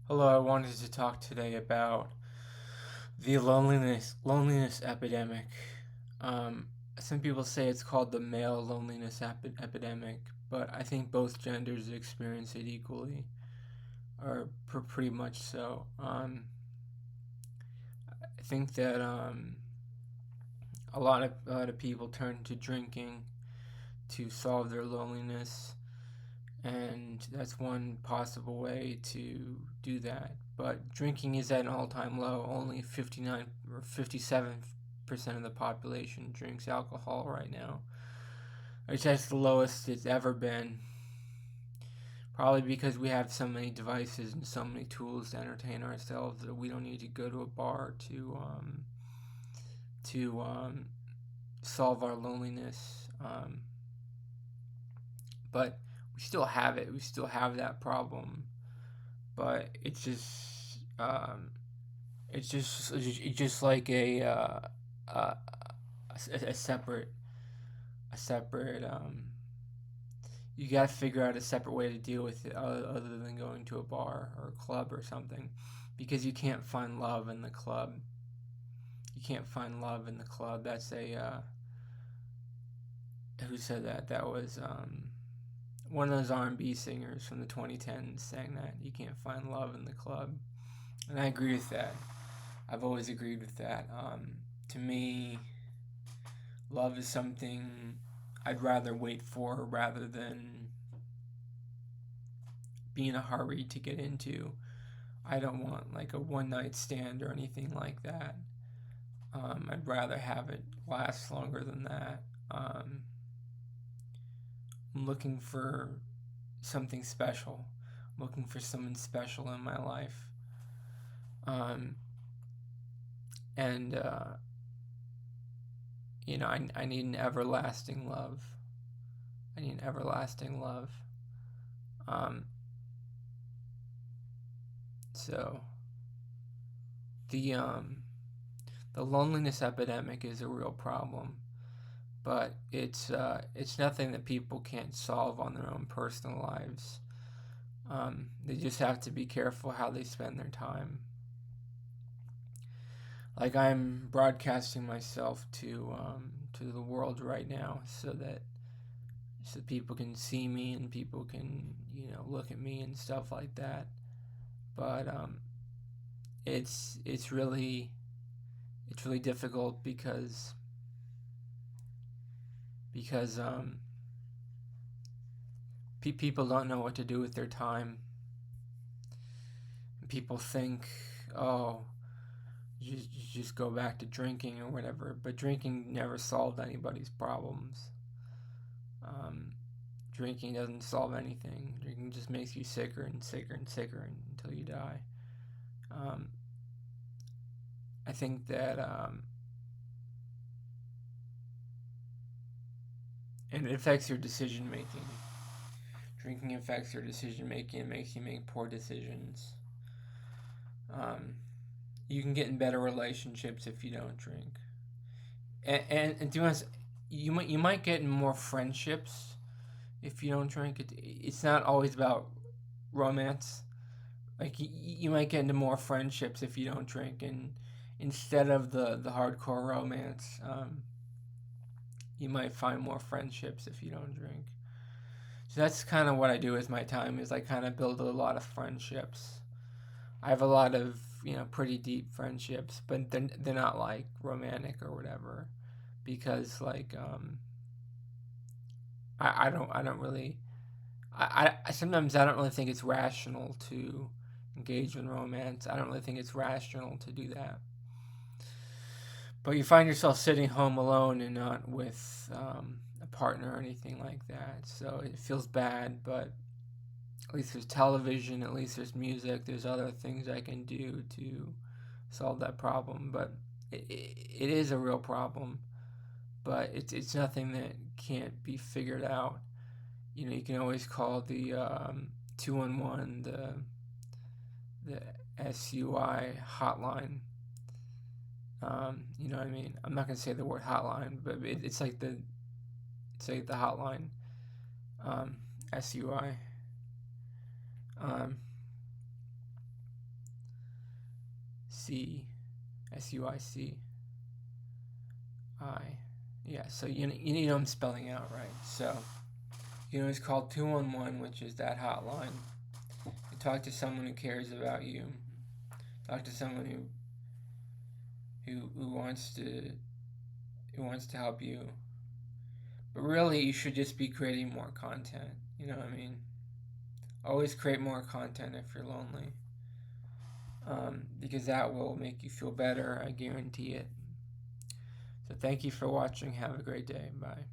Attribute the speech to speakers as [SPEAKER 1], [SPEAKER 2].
[SPEAKER 1] Hello, I wanted to talk today about the loneliness epidemic. Um, some people say it's called the male epidemic, but I think both genders experience it equally, or pretty much so. I think that a lot of people turn to drinking to solve their loneliness, and that's one possible way to do that. But drinking is at an all-time low. Only 59 or 57% of the population drinks alcohol right now, which is the lowest it's ever been. Probably because we have so many devices and so many tools to entertain ourselves that we don't need to go to a bar to solve our loneliness. But we still have it. We still have that problem, but it's just like a, a separate a separate you got to figure out a separate way to deal with it other than going to a bar or a club or something, because you can't find love in the club. You can't find love in the club. That's a who said that? That was one of those R&B singers from the 2010s saying that you can't find love in the club, and I agree with that. I've always agreed with that. To me, love is something I'd rather wait for rather than be in a hurry to get into. I don't want like a one night stand or anything like that. I'd rather have it last longer than that. I'm looking for something special. I'm looking for someone special in my life. Um, and I need an everlasting love. I need an everlasting love. Um, so the um, the loneliness epidemic is a real problem, but it's nothing that people can't solve on their own personal lives. They just have to be careful how they spend their time. Like, I'm broadcasting myself to the world right now, so people can see me and people can look at me and stuff like that. But it's it's really it's really difficult because people don't know what to do with their time. People think, oh, you just go back to drinking or whatever. But drinking never solved anybody's problems. Um, Drinking doesn't solve anything. Drinking just makes you sicker and sicker and sicker until you die. Um, I think that and it affects your decision making. Drinking affects your decision making. It makes you make poor decisions. Um, you can get in better relationships if you don't drink. And to be honest, you might get in more friendships if you don't drink. It's not always about romance. Like you might get into more friendships if you don't drink, and instead of the hardcore romance, you might find more friendships if you don't drink. So that's kind of what I do with my time, is I kind of build a lot of friendships. I have a lot of pretty deep friendships, but they're not like romantic or whatever, because like I don't really I sometimes I don't really think it's rational to engage in romance. I don't really think it's rational to do that. But you find yourself sitting home alone and not with a partner or anything like that. So it feels bad, but at least there's television, at least there's music, there's other things I can do to solve that problem. But it is a real problem, but it's nothing that can't be figured out. You can always call the 211, the SUI hotline. You know what I mean? I'm not gonna say the word hotline, but it's like the hotline, SUI. Um, Yeah, so you know I'm spelling out right. So you know it's called 211, which is that hotline. You talk to someone who cares about you. Talk to someone who wants to help you. But really, you should just be creating more content. You know what I mean? Always create more content if you're lonely. Because that will make you feel better. I guarantee it. So thank you for watching. Have a great day. Bye.